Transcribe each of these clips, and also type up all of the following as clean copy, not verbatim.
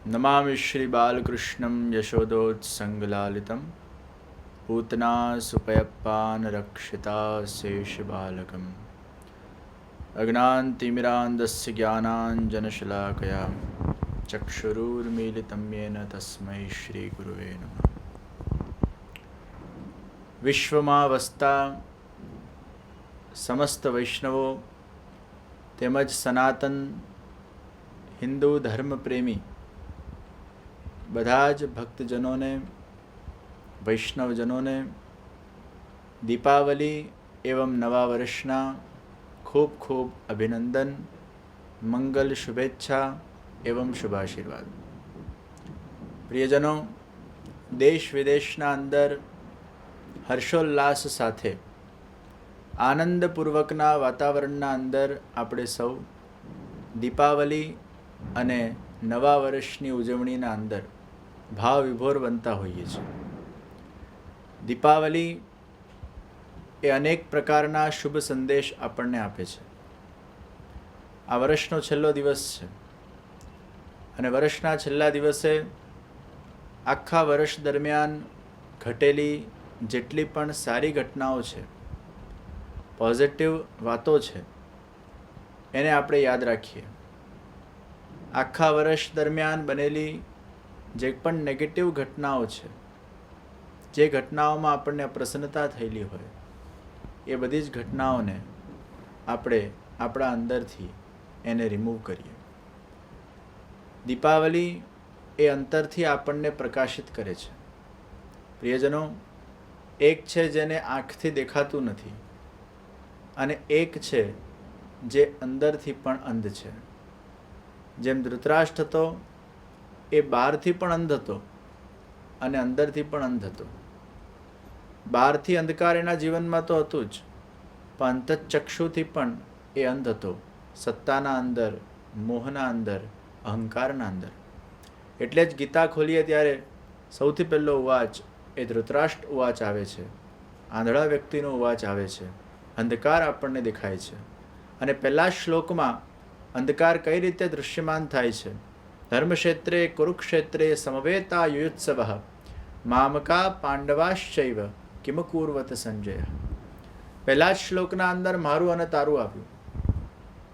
નમામિ શ્રી બાલકૃષ્ણં યશોદોત્સંગલાલિतं પૂતના સુપયપ્પાન રક્ષિતા શેષબાલકम् અજ્ઞાનતિમિરાન્ધસ્ય જ્ઞાનાંજનશલાકયા ચક્ષુરુર્મીલિतं યેન તસ્મૈ શ્રીગુરવે નમઃ. વિશ્વમાં વસતા સમસ્ત વૈષ્ણવો તેમજ સનાતન હિન્દુ ધર્મપ્રેમી બધા જ ભક્તજનોને, વૈષ્ણવજનોને દીપાવલી એવં નવા વર્ષના ખૂબ ખૂબ અભિનંદન, મંગલ, શુભેચ્છા એવં શુભાશીર્વાદ. પ્રિયજનો, દેશ વિદેશના અંદર હર્ષોલ્લાસ સાથે આનંદપૂર્વકના વાતાવરણના અંદર આપણે સૌ દીપાવલી અને નવા વર્ષની ઉજવણીના અંદર ભાવ વિભોર બનતા હોઈએ છીએ. દીપાવલી એ અનેક પ્રકારના શુભ સંદેશ આપણને આપે છે. આ વર્ષનો છેલ્લો દિવસ છે અને વર્ષના છેલ્લા દિવસે આખા વર્ષ દરમિયાન ઘટેલી જેટલી પણ સારી ઘટનાઓ છે, પોઝિટિવ વાતો છે, એને આપણે યાદ રાખીએ. આખા વર્ષ દરમિયાન બનેલી જે પણ નેગેટિવ ઘટનાઓ છે, જે ઘટનાઓમાં આપણને અપ્રસન્નતા થયેલી હોય, એ બધી જ ઘટનાઓને આપણે આપણા અંદરથી એને રિમૂવ કરીએ. દીપાવલી એ અંતરથી આપણને પ્રકાશિત કરે છે. પ્રિયજનો, એક છે જેને આંખથી દેખાતું નથી અને એક છે જે અંદરથી પણ અંધ છે. જેમ ધૃતરાષ્ટ્ર હતો એ બહારથી પણ અંધ હતો અને અંદરથી પણ અંધ હતો. બહારથી અંધકાર એના જીવનમાં તો હતું જ, પણ અંતચક્ષુથી પણ એ અંધ હતો. સત્તાના અંદર, મોહના અંદર, અહંકારના અંદર. એટલે જ ગીતા ખોલીએ ત્યારે સૌથી પહેલો ઉવાચ એ ધૃતરાષ્ટ્ર ઉવાચ આવે છે, આંધળા વ્યક્તિનો ઉવાચ આવે છે. અંધકાર આપણને દેખાય છે અને પહેલા શ્લોકમાં અંધકાર કઈ રીતે દૃશ્યમાન થાય છે. ધર્મક્ષેત્રે કુરુક્ષેત્રે સમવેતા યુયુત્સવઃ મામકા પાંડવાશ્ચૈવ કિમકુર્વત સંજય. પહેલા જ શ્લોકના અંદર મારું અને તારું આવ્યું.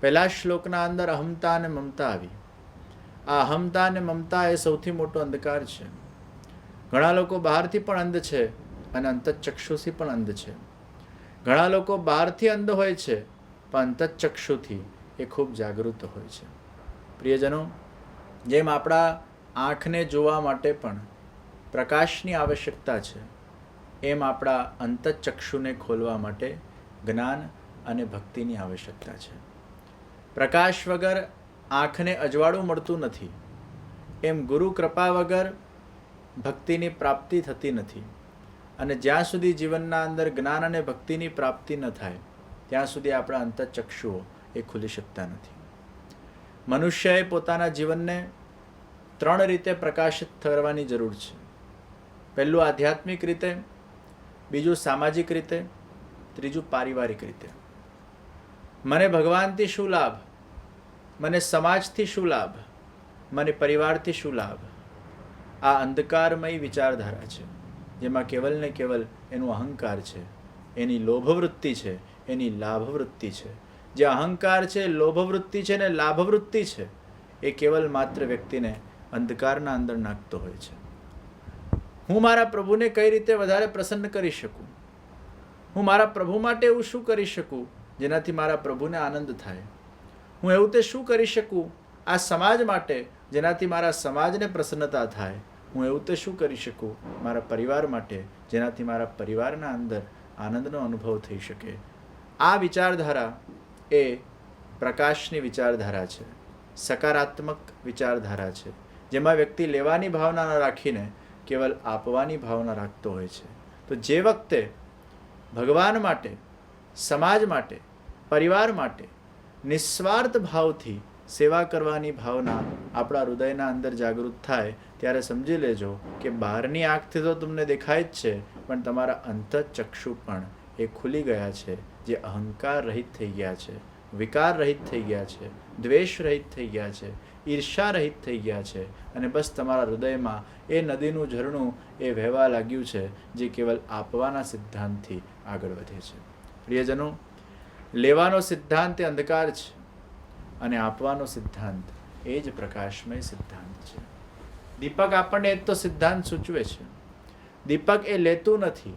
પહેલા શ્લોકના અંદર અહમતા અને મમતા આવી. આ અહમતા અને મમતા એ સૌથી મોટો અંધકાર છે. ઘણા લોકો બહારથી પણ અંધ છે અને અંતચક્ષુથી પણ અંધ છે. ઘણા લોકો બહારથી અંધ હોય છે પણ અંતચક્ષુથી એ ખૂબ જાગૃત હોય છે. પ્રિયજનો, જેમ આપણા આંખને જોવા માટે પણ પ્રકાશની આવશ્યકતા છે, એમ આપણા અંતચક્ષુને ખોલવા માટે જ્ઞાન અને ભક્તિની આવશ્યકતા છે. પ્રકાશ વગર આંખને અજવાળું મળતું નથી, એમ ગુરુ કૃપા વગર ભક્તિની પ્રાપ્તિ થતી નથી. અને જ્યાં સુધી જીવનના અંદર જ્ઞાન અને ભક્તિની પ્રાપ્તિ ન થાય ત્યાં સુધી આપણા અંતચક્ષુઓ એ ખુલી શકતા નથી. મનુષ્યએ પોતાના જીવનને 3 રીતે પ્રકાશિત કરવાની જરૂર છે. પહેલું આધ્યાત્મિક રીતે, બીજું સામાજિક રીતે, ત્રીજું પારિવારિક રીતે. મને ભગવાનથી શું લાભ, મને સમાજથી શું લાભ, મને પરિવારથી શું લાભ? આ અંધકારમય વિચારધારા છે, જેમાં કેવલ ને કેવલ એનું અહંકાર છે, એની લોભવૃત્તિ છે, એની લાભવૃત્તિ છે. જે અહંકાર છે, લોભવૃત્તિ છે ને લાભવૃત્તિ છે, એ કેવલ માત્ર વ્યક્તિને અંધકારના અંદર નાખતો હોય છે. હું મારા પ્રભુને કઈ રીતે વધારે પ્રસન્ન કરી શકું? હું મારા પ્રભુ માટે એવું શું કરી શકું જેનાથી મારા પ્રભુને આનંદ થાય? હું એવું તે શું કરી શકું આ સમાજ માટે જેનાથી મારા સમાજને પ્રસન્નતા થાય? હું એવું તે શું કરી શકું મારા પરિવાર માટે જેનાથી મારા પરિવારના અંદર આનંદનો અનુભવ થઈ શકે? આ વિચારધારા એ પ્રકાશની વિચારધારા છે, સકારાત્મક વિચારધારા છે, જેમાં વ્યક્તિ લેવાની ભાવના ન રાખીને કેવલ આપવાની ભાવના રાખતો હોય છે. તો જે વખતે ભગવાન માટે, સમાજ માટે, પરિવાર માટે નિસ્વાર્થ ભાવથી સેવા કરવાની ભાવના આપણા હૃદયના અંદર જાગૃત થાય ત્યારે સમજી લેજો કે બહારની આંખથી તો તમને દેખાય જ છે, પણ તમારા અંતચક્ષુ પણ એ ખુલી ગયા છે, જે અહંકાર રહિત થઈ ગયા છે, વિકાર રહિત થઈ ગયા છે, દ્વેષ રહિત થઈ ગયા છે. ઈર્ષા રહિત થઈ ગયા છે અને બસ તમારા હૃદયમાં એ નદીનું ઝરણું એ વહેવા લાગ્યું છે, જે કેવલ આપવાના સિદ્ધાંતથી આગળ વધે છે. પ્રિયજનો, લેવાનો સિદ્ધાંત એ અંધકાર છે અને આપવાનો સિદ્ધાંત એ જ પ્રકાશમય સિદ્ધાંત છે. દીપક આપણને એ તો સિદ્ધાંત સૂચવે છે. દીપક એ લેતું નથી,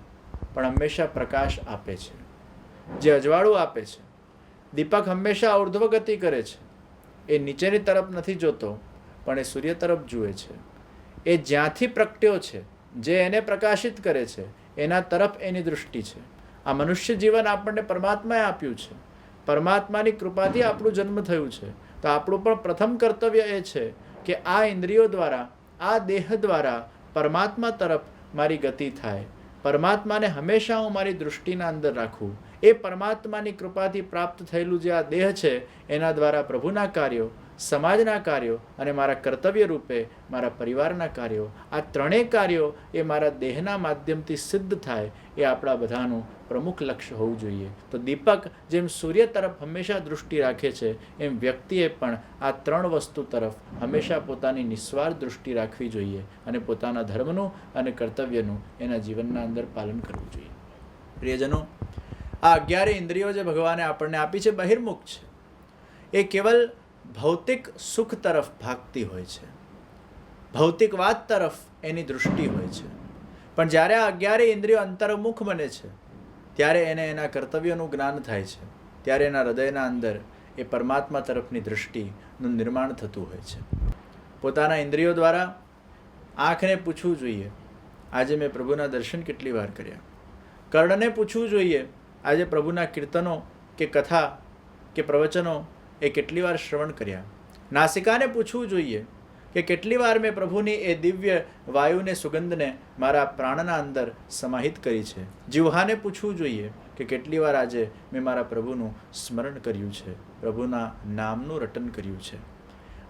પણ હંમેશા પ્રકાશ આપે છે, જે અજવાળું આપે છે. દીપક હંમેશા ઉર્ધ્વગતિ કરે છે. એ નીચેની તરફ નથી જોતો, પણ એ સૂર્ય તરફ જુએ છે. એ જ્યાંથી પ્રગટ્યો છે, જે એને પ્રકાશિત કરે છે, એના તરફ એની દૃષ્ટિ છે. આ મનુષ્ય જીવન આપણને પરમાત્માએ આપ્યું છે. પરમાત્માની કૃપાથી આપણું જન્મ થયું છે. તો આપણું પણ પ્રથમ કર્તવ્ય એ છે કે આ ઇન્દ્રિયો દ્વારા, આ દેહ દ્વારા પરમાત્મા તરફ મારી ગતિ થાય. પરમાત્માને હંમેશા હું મારી દૃષ્ટિના અંદર રાખું. એ પરમાત્માની કૃપાથી પ્રાપ્ત થયેલું જે આ દેહ છે, એના દ્વારા પ્રભુના કાર્યો, સમાજના કાર્યો અને મારા કર્તવ્ય રૂપે મારા પરિવારના કાર્યો, આ ત્રણેય કાર્યો એ મારા દેહના માધ્યમથી સિદ્ધ થાય, એ આપણા બધાનું પ્રમુખ લક્ષ્ય હોવું જોઈએ. તો દીપક જેમ સૂર્ય તરફ હંમેશા દૃષ્ટિ રાખે છે, એમ વ્યક્તિએ પણ આ ત્રણ વસ્તુ તરફ હંમેશા પોતાની નિસ્વાર્થ દૃષ્ટિ રાખવી જોઈએ અને પોતાના ધર્મનું અને કર્તવ્યનું એના જીવનના અંદર પાલન કરવું જોઈએ. પ્રિયજનો, આ 11 ઇન્દ્રિયો જે ભગવાને આપણને આપી છે, બહિર્મુખ છે. એ કેવલ ભૌતિક સુખ તરફ ભાગતી હોય છે, ભૌતિક વાત તરફ એની દૃષ્ટિ હોય છે. પણ જ્યારે આ 11 ઇન્દ્રિયો અંતર્મુખ બને છે, ત્યારે એને એના કર્તવ્યનું જ્ઞાન થાય છે. ત્યારે એના હૃદયના અંદર એ પરમાત્મા તરફની દૃષ્ટિનું નિર્માણ થતું હોય છે. પોતાના ઇન્દ્રિયો દ્વારા આંખને પૂછવું જોઈએ, આજે મેં પ્રભુના દર્શન કેટલી વાર કર્યા. કર્ણને પૂછવું જોઈએ, આજે પ્રભુના કીર્તનો કે કથા કે પ્રવચનો એ કેટલી વાર શ્રવણ કર્યા. નાસિકાને પૂછવું જોઈએ કે કેટલી વાર મેં પ્રભુની એ દિવ્ય વાયુને, સુગંધને મારા પ્રાણના અંદર સમાહિત કરી છે. જીવહાને પૂછવું જોઈએ કે કેટલી વાર આજે મેં મારા પ્રભુનું સ્મરણ કર્યું છે, પ્રભુના નામનું રટન કર્યું છે.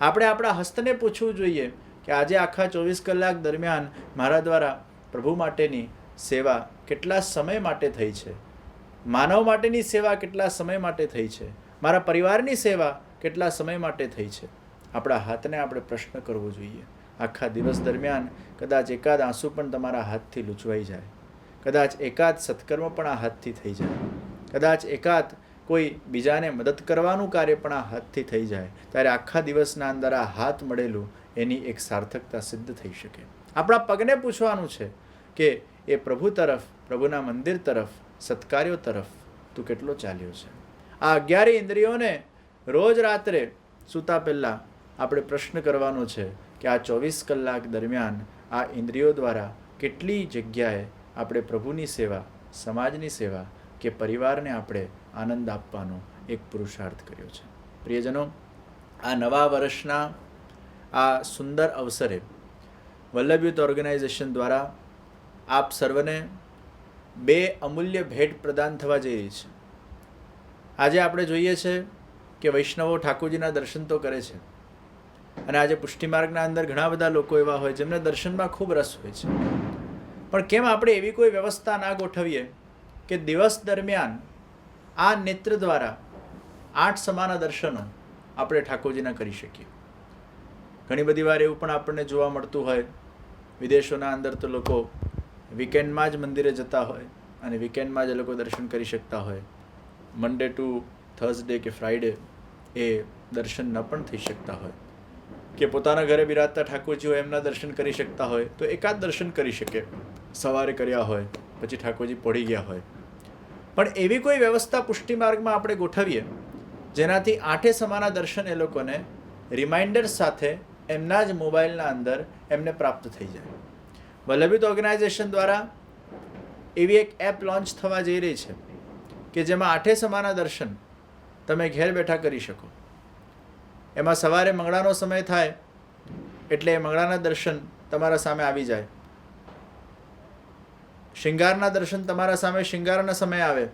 આપણે આપણા હસ્તને પૂછવું જોઈએ કે આજે આખા 24 કલાક દરમિયાન મારા દ્વારા પ્રભુ માટેની સેવા કેટલા સમય માટે થઈ છે, માનવ માટેની સેવા કેટલા સમય માટે થઈ છે, મારા પરિવારની સેવા કેટલા સમય માટે થઈ છે. આપણા હાથને આપણે પ્રશ્ન કરવો જોઈએ. આખા દિવસ દરમિયાન કદાચ એકાદ આંસુ પણ તમારા હાથથી લૂછવાઈ જાય, કદાચ એકાદ સત્કર્મ પણ આ હાથથી થઈ જાય, કદાચ એકાદ કોઈ બીજાને મદદ કરવાનું કાર્ય પણ આ હાથથી થઈ જાય, ત્યારે આખા દિવસના અંદર આ હાથ મળેલું એની એક સાર્થકતા સિદ્ધ થઈ શકે. આપણા પગને પૂછવાનું છે કે એ પ્રભુ તરફ, પ્રભુના મંદિર તરફ, સત્કાર્યો તરફ તું કેટલો ચાલ્યો છે. આ 11 ઇન્દ્રિયોને રોજ રાત્રે સૂતા પહેલાં આપણે પ્રશ્ન કરવાનો છે કે આ 24 કલાક દરમિયાન આ ઇન્દ્રિયો દ્વારા કેટલી જગ્યાએ આપણે પ્રભુની સેવા, સમાજની સેવા કે પરિવારને આપણે આનંદ આપવાનો એક પુરુષાર્થ કર્યો છે. પ્રિયજનો, આ નવા વર્ષના આ સુંદર અવસરે વલ્લભ યુથ ઓર્ગેનાઇઝેશન દ્વારા આપ સર્વને 2 અમૂલ્ય ભેટ પ્રદાન થવા જઈ રહી છે. આજે આપણે જોઈએ છે કે વૈષ્ણવો ઠાકોરજીના દર્શન તો કરે છે, અને આજે પુષ્ટિમાર્ગના અંદર ઘણા બધા લોકો એવા હોય જેમને દર્શનમાં ખૂબ રસ હોય છે. પણ કેમ આપણે એવી કોઈ વ્યવસ્થા ના ગોઠવીએ કે દિવસ દરમિયાન આ નેત્ર દ્વારા 8 સમાના દર્શનો આપણે ઠાકોરજીના કરી શકીએ. ઘણી બધી વાર એવું પણ આપણને જોવા મળતું હોય, વિદેશોના અંદર તો લોકો વીકેન્ડમાં જ મંદિરે જતા હોય અને વીકેન્ડમાં જ એ લોકો દર્શન કરી શકતા હોય. મંડે ટુ થર્સડે કે ફ્રાઈડે એ દર્શન ન પણ થઈ શકતા હોય, કે પોતાના ઘરે બિરાજતા ઠાકોરજી હોય એમના દર્શન કરી શકતા હોય તો એકાદ દર્શન કરી શકે, સવારે કર્યા હોય પછી ઠાકોરજી પડી ગયા હોય. પણ એવી કોઈ વ્યવસ્થા પુષ્ટિ માર્ગમાં આપણે ગોઠવીએ જેનાથી 8 સમાના દર્શન એ લોકોને રિમાઇન્ડર સાથે એમના જ મોબાઈલના અંદર એમને પ્રાપ્ત થઈ જાય. વલ્લભ યુથ ઓર્ગેનાઇઝેશન દ્વારા એવી એક એપ લોન્ચ થવા જઈ રહી છે કે જેમાં 8 સમાના દર્શન તમે ઘેર બેઠા કરી શકો. એમાં સવારે મંગળાનો સમય થાય એટલે મંગળાના દર્શન તમારા સામે આવી જાય, શિંગારના દર્શન તમારા સામે શિંગારના સમય આવે,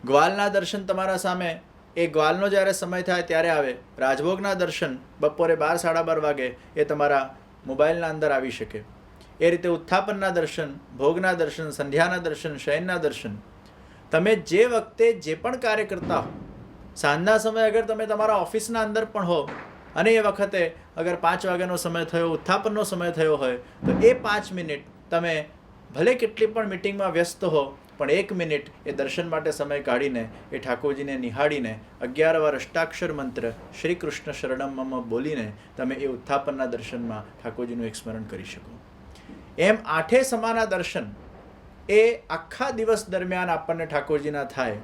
ગ્વાલના દર્શન તમારા સામે એ ગ્વાલનો જ્યારે સમય થાય ત્યારે આવે, રાજભોગના દર્શન બપોરે 12 સાડા 12 વાગે એ તમારા મોબાઈલના અંદર આવી શકે. એ રીતે ઉત્થાપનના દર્શન, ભોગના દર્શન, સંધ્યાના દર્શન, શયનના દર્શન, તમે જે વખતે જે પણ કાર્ય કરતા હો, સાંજના સમયે અગર તમે તમારા ઓફિસના અંદર પણ હો અને એ વખતે અગર 5 વાગ્યાનો સમય થયો, ઉત્થાપનનો સમય થયો હોય તો એ 5 મિનિટ તમે ભલે કેટલી પણ મિટિંગમાં વ્યસ્ત હો, પણ 1 મિનિટ એ દર્શન માટે સમય કાઢીને એ ઠાકોરજીને નિહાળીને 11 વાર અષ્ટાક્ષર મંત્ર શ્રી કૃષ્ણ શરણમ મમ બોલીને તમે એ ઉત્થાપનના દર્શનમાં ઠાકોરજીનું એક સ્મરણ કરી શકો. એમ 8 સમાના દર્શન એ આખા દિવસ દરમિયાન આપણને ઠાકોરજીના થાય.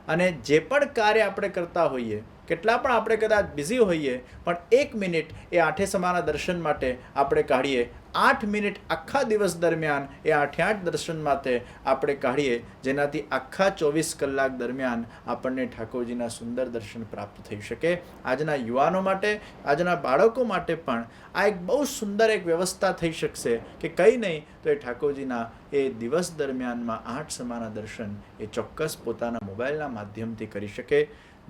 અને જે પણ કાર્ય આપણે કરતા હોઈએ, કેટલા પણ આપણે કદાચ બિઝી હોઈએ, પણ 1 મિનિટ એ 8 સમાના દર્શન માટે આપણે કાઢીએ. 8 મિનિટ આખા દિવસ દરમિયાન એ 8 દર્શન માટે આપણે કાઢીએ, જેનાથી આખા 24 કલાક દરમિયાન આપણને ઠાકોરજીના સુંદર દર્શન પ્રાપ્ત થઈ શકે. આજના યુવાનો માટે, આજના બાળકો માટે પણ આ એક બહુ સુંદર એક વ્યવસ્થા થઈ શકશે કે કંઈ નહીં તો એ ઠાકોરજીના એ દિવસ દરમિયાનમાં 8 સમાના દર્શન એ ચોક્કસ પોતાના મોબાઈલના માધ્યમથી કરી શકે.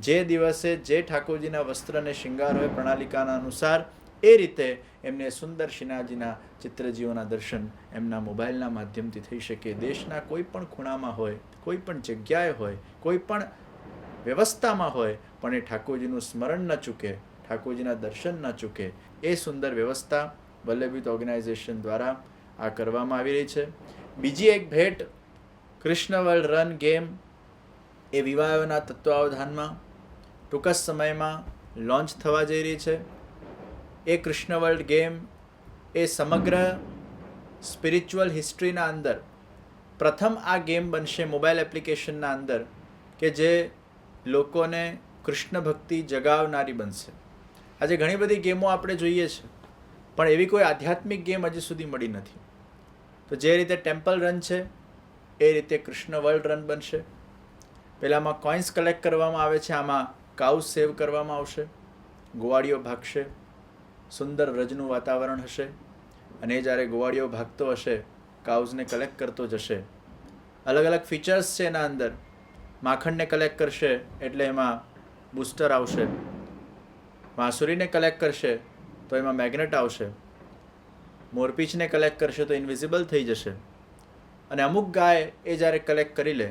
જે દિવસે જે ઠાકોરજીના વસ્ત્ર અને શિંગાર હોય પ્રણાલિકાના અનુસાર, એ રીતે એમને સુંદર શ્રીનાથજીના ચિત્રજીઓના દર્શન એમના મોબાઈલના માધ્યમથી થઈ શકે. દેશના કોઈ પણ ખૂણામાં હોય, કોઈ પણ જગ્યાએ હોય, કોઈ પણ વ્યવસ્થામાં હોય, પણ એ ઠાકોરજીનું સ્મરણ ન ચૂકે, ઠાકોરજીના દર્શન ન ચૂકે, એ સુંદર વ્યવસ્થા વલ્લભીત ઓર્ગેનાઇઝેશન દ્વારા આ કરવામાં આવી રહી છે. બીજી એક ભેટ કૃષ્ણ વર્લ્ડ રન ગેમ એ વિવાહોના તત્વાવધાનમાં ટૂંક જ સમયમાં લોન્ચ થવા જઈ રહી છે. એ કૃષ્ણ વર્લ્ડ ગેમ એ સમગ્ર સ્પિરિચ્યુઅલ હિસ્ટ્રીના અંદર પ્રથમ આ ગેમ બનશે મોબાઈલ એપ્લિકેશનના અંદર કે જે લોકોને કૃષ્ણ ભક્તિ જગાવનારી બનશે. આજે ઘણી બધી ગેમો આપણે જોઈએ છે, પણ એવી કોઈ આધ્યાત્મિક ગેમ હજી સુધી મળી નથી. તો જે રીતે ટેમ્પલ રન છે એ રીતે કૃષ્ણ વર્લ્ડ રન બનશે. પહેલાંમાં કોઇન્સ કલેક્ટ કરવામાં આવે છે, આમાં કાઉસ સેવ કરવામાં આવશે, ગોવાળીઓ ભાગશે, સુંદર રજનું વાતાવરણ હશે, અને જ્યારે ગોવાળીઓ ભાગતો હશે, કાઉઝને કલેક્ટ કરતો જશે. અલગ અલગ ફીચર્સ છે એના અંદર. માખણને કલેક્ટ કરશે એટલે એમાં બૂસ્ટર આવશે, વાંસુરીને કલેક્ટ કરશે તો એમાં મેગ્નેટ આવશે, મોરપીંછને કલેક્ટ કરશે તો ઇન્વિઝિબલ થઈ જશે. અને અમુક ગાય એ જ્યારે કલેક્ટ કરી લે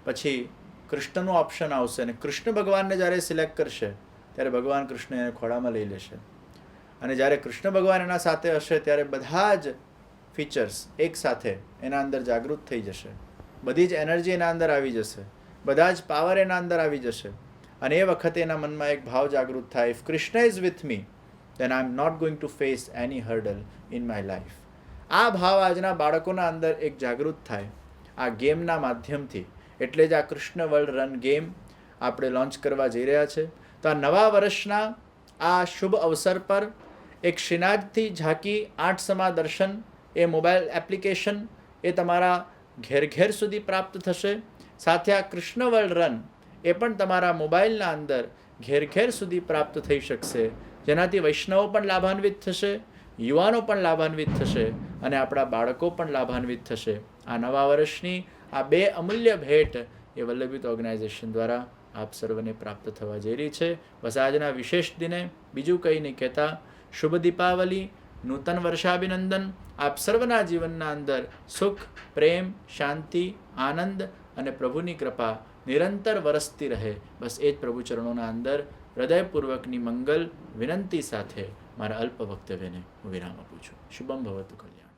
પછી કૃષ્ણનું ઓપ્શન આવશે, અને કૃષ્ણ ભગવાનને જ્યારે સિલેક્ટ કરશે ત્યારે ભગવાન કૃષ્ણ એને ખોળામાં લઈ લેશે. અને જ્યારે કૃષ્ણ ભગવાન એના સાથે હશે ત્યારે બધા જ ફીચર્સ એક સાથે એના અંદર જાગૃત થઈ જશે, બધી જ એનર્જી એના અંદર આવી જશે, બધા જ પાવર એના અંદર આવી જશે. અને એ વખતે એના મનમાં એક ભાવ જાગૃત થાય, if Krishna is with me then I am not going to face any hurdle in my life. આ ભાવ આજના બાળકોના અંદર એક જાગૃત થાય આ ગેમના માધ્યમથી. એટલે જ આ કૃષ્ણ વર્લ્ડ રન ગેમ આપણે લોન્ચ કરવા જઈ રહ્યા છે. તો આ નવા વર્ષના આ શુભ અવસર પર એક શ્રીનાથથી ઝાંકી 8 સમા દર્શન એ મોબાઈલ એપ્લિકેશન એ તમારા ઘેર ઘેર સુધી પ્રાપ્ત થશે. સાથે આ કૃષ્ણ વર્લ્ડ રન એ પણ તમારા મોબાઈલના અંદર ઘેર ઘેર સુધી પ્રાપ્ત થઈ શકશે, જેનાથી વૈષ્ણવો પણ લાભાન્વિત થશે, યુવાનો પણ લાભાન્વિત થશે, અને આપણા બાળકો પણ લાભાન્વિત થશે. આ નવા વર્ષની આ 2 અમૂલ્ય ભેટ એ વલ્લભીત ઓર્ગેનાઇઝેશન દ્વારા આપ સર્વને પ્રાપ્ત થવા જઈ રહી છે. બસ આજના વિશેષ દિને બીજું કંઈ નહીં કહેતા, શુભ દીપાવલી, નૂતન વર્ષાભિનંદન. આપ સર્વના જીવનના અંદર સુખ, પ્રેમ, શાંતિ, આનંદ અને પ્રભુની કૃપા નિરંતર વરસતી રહે. બસ એ જ પ્રભુ ચરણોના અંદર હૃદયપૂર્વકની મંગલ વિનંતી સાથે મારા અલ્પ વક્તવ્યને હું વિરામ આપું છું. શુભમ ભવતુ કલ્યાણ.